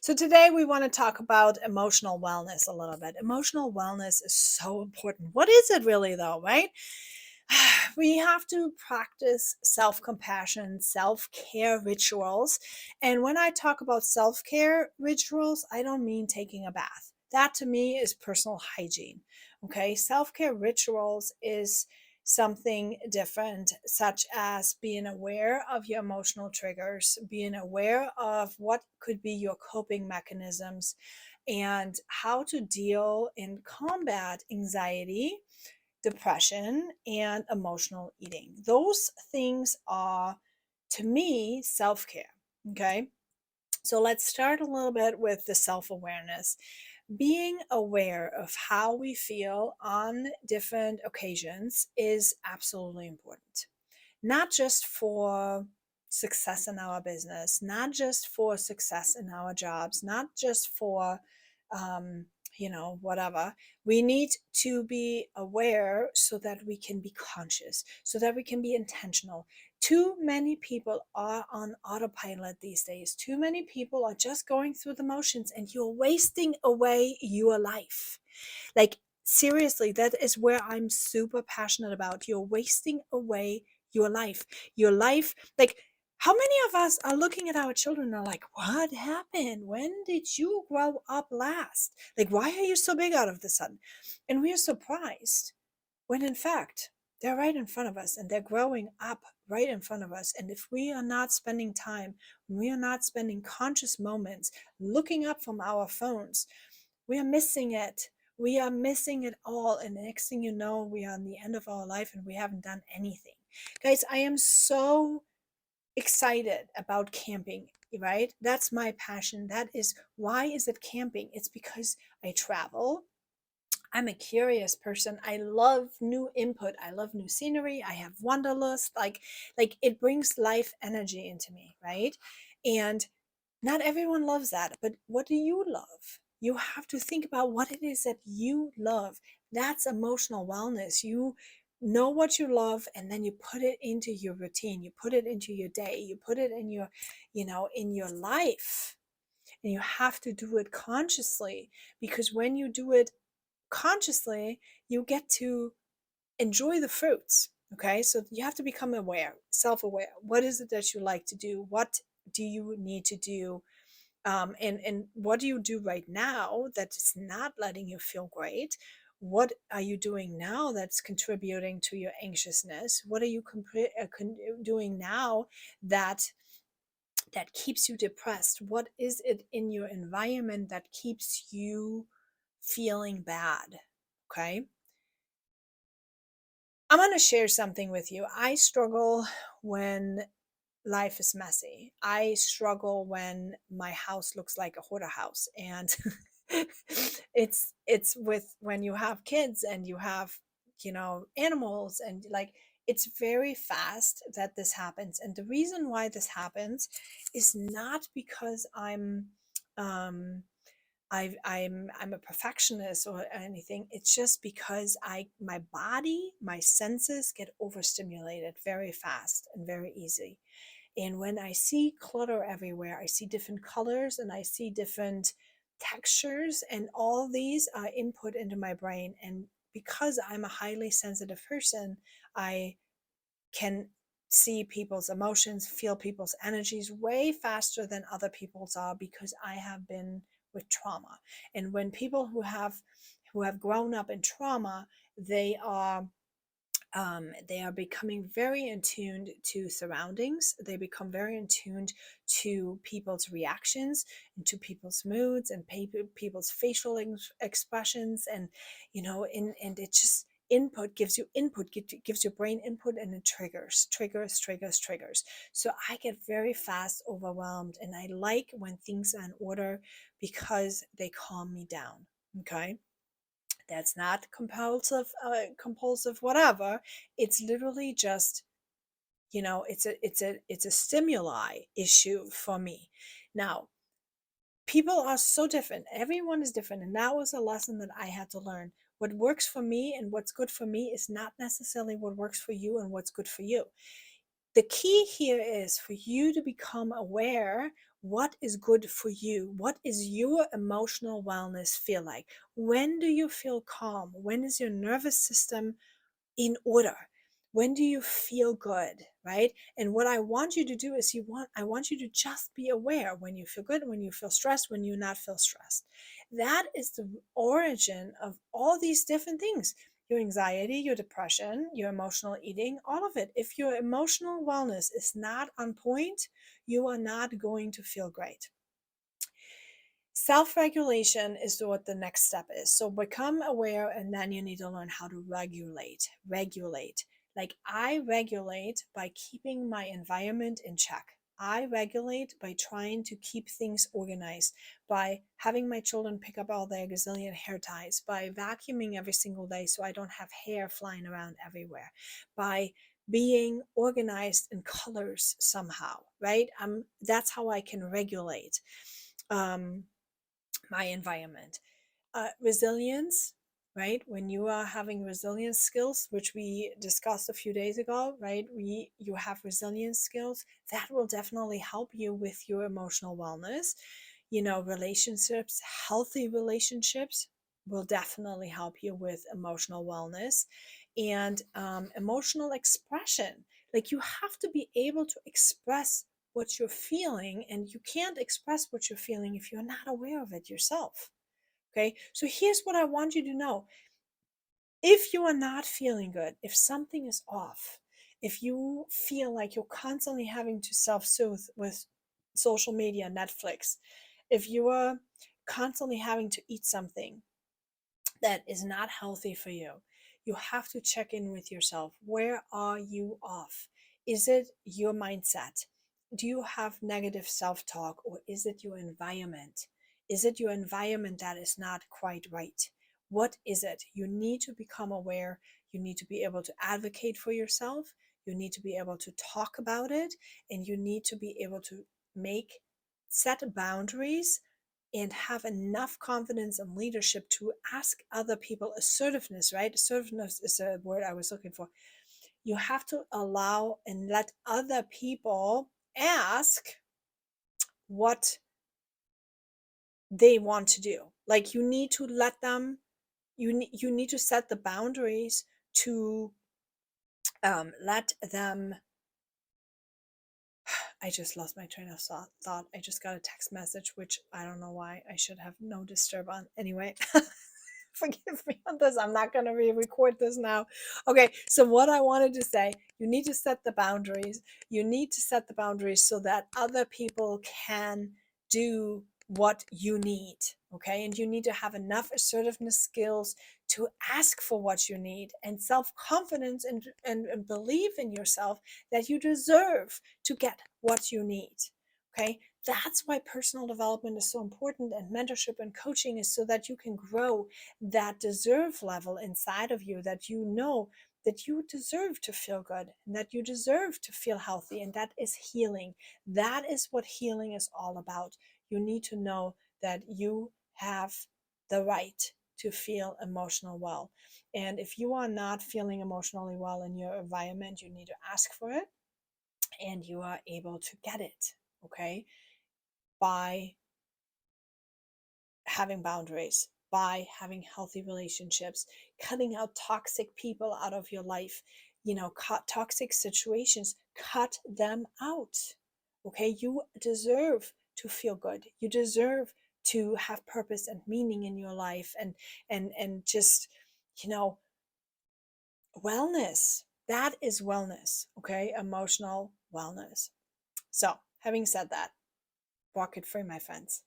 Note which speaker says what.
Speaker 1: So, today we want to talk about emotional wellness a little bit. Emotional wellness is so important. What is it really, though, right? We have to practice self compassion, self care rituals. And when I talk about self care rituals, I don't mean taking a bath. That to me is personal hygiene. Okay. Self care rituals is something different, such as being aware of your emotional triggers, being aware of what could be your coping mechanisms, and how to deal and combat anxiety, depression, and emotional eating. Those things are, to me, self care. Okay. So let's start a little bit with the self awareness. Being aware of how we feel on different occasions is absolutely important, not just for success in our business, not just for success in our jobs, not just for, um, whatever. We need to be aware so that we can be conscious, so that we can be intentional. Too many people are on autopilot these days. Too many people are just going through the motions, and you're wasting away your life. Like, seriously, that is where I'm super passionate about. You're wasting away your life. Your life, like, how many of us are looking at our children and are like, what happened? When did you grow up last? Like, why are you so big out of the sudden? And we are surprised when in fact they're right in front of us and they're growing up right in front of us. And if we are not spending time, we are not spending conscious moments looking up from our phones, we are missing it. We are missing it all. And the next thing you know, we are on the end of our life and we haven't done anything. Guys, I am so excited about camping, right? That's my passion. That is why is it camping? It's because I travel. I'm a curious person. I love new input. I love new scenery. I have wanderlust. Like it brings life energy into me, right? And not everyone loves that, but what do you love? You have to think about what it is that you love. That's emotional wellness. You know what you love, and then you put it into your routine. You put it into your day. You put it in your, in your life. And you have to do it consciously, because when you do it consciously, you get to enjoy the fruits. Okay. So you have to become aware, self aware. What is it that you like to do? What do you need to do? And what do you do right now that is not letting you feel great? What are you doing now that's contributing to your anxiousness? What are you doing now that keeps you depressed? What is it in your environment that keeps you feeling bad? Okay. I'm going to share something with you. I struggle when life is messy. I struggle when my house looks like a hoarder house. And it's with when you have kids and you have, animals, and like, it's very fast that this happens. And the reason why this happens is not because um I'm a perfectionist or anything. It's just because my body, my senses get overstimulated very fast and very easy. And when I see clutter everywhere, I see different colors and I see different textures, and all these are input into my brain. And because I'm a highly sensitive person, I can see people's emotions, feel people's energies way faster than other people's are, because I have been with trauma. And when people who have grown up in trauma, they are they are becoming very in tuned to surroundings. They become very in tuned to people's reactions and to people's moods and people's facial expressions. And and it just input gives you input, gives your brain input, and it triggers. So I get very fast overwhelmed, and I like when things are in order because they calm me down. Okay. That's not compulsive, whatever. It's literally just, it's a stimuli issue for me. Now, people are so different. Everyone is different, and that was a lesson that I had to learn. What works for me and what's good for me is not necessarily what works for you and what's good for you. The key here is for you to become aware What is good for you? What is your emotional wellness feel like? When do you feel calm? When is your nervous system in order? When do you feel good, right? And what I want you to do is I want you to just be aware when you feel good, when you feel stressed, when you not feel stressed. That is the origin of all these different things. Your anxiety, your depression, your emotional eating, all of it. If your emotional wellness is not on point, you are not going to feel great. Self-regulation is what the next step is. So become aware, and then you need to learn how to regulate. Regulate. Like I regulate by keeping my environment in check. I regulate by trying to keep things organized, by having my children pick up all their gazillion hair ties, by vacuuming every single day so I don't have hair flying around everywhere, by being organized in colors somehow, right? That's how I can regulate. Um, my environment. Resilience, right? When you are having resilience skills, which we discussed a few days ago, right? You have resilience skills that will definitely help you with your emotional wellness. Relationships, healthy relationships will definitely help you with emotional wellness and emotional expression. Like you have to be able to express what you're feeling, and you can't express what you're feeling if you're not aware of it yourself. Okay, so here's what I want you to know. If you are not feeling good, if something is off, if you feel like you're constantly having to self soothe with social media, Netflix, if you are constantly having to eat something that is not healthy for you, you have to check in with yourself. Where are you off? Is it your mindset? Do you have negative self talk, or is it your environment? Is it your environment that is not quite right? What is it? You need to become aware. You need to be able to advocate for yourself. You need to be able to talk about it, and you need to be able to set boundaries and have enough confidence and leadership to ask other people. Assertiveness, right? Assertiveness is a word I was looking for. You have to allow and let other people ask what they want to do. Like you need to let them, you need to set the boundaries to let them. I just lost my train of thought. I just got a text message, which I don't know why. I should have no disturb on. Anyway, forgive me on this. I'm not going to re-record this now. Okay, so what I wanted to say, you need to set the boundaries. You need to set the boundaries so that other people can do what you need. Okay, and you need to have enough assertiveness skills to ask for what you need, and self-confidence, and believe in yourself that you deserve to get what you need. Okay, that's why personal development is so important, and mentorship and coaching is so that you can grow that deserve level inside of you, that you know that you deserve to feel good and that you deserve to feel healthy. And that is healing. That is what healing is all about. You need to know that you have the right to feel emotional well. And if you are not feeling emotionally well in your environment, you need to ask for it, and you are able to get it, okay, by having boundaries, by having healthy relationships, cutting out toxic people out of your life, cut toxic situations, cut them out. Okay, you deserve to feel good. You deserve to have purpose and meaning in your life, and just, you know, wellness. That is wellness, okay? Emotional wellness. So, having said that, walk it free, my friends.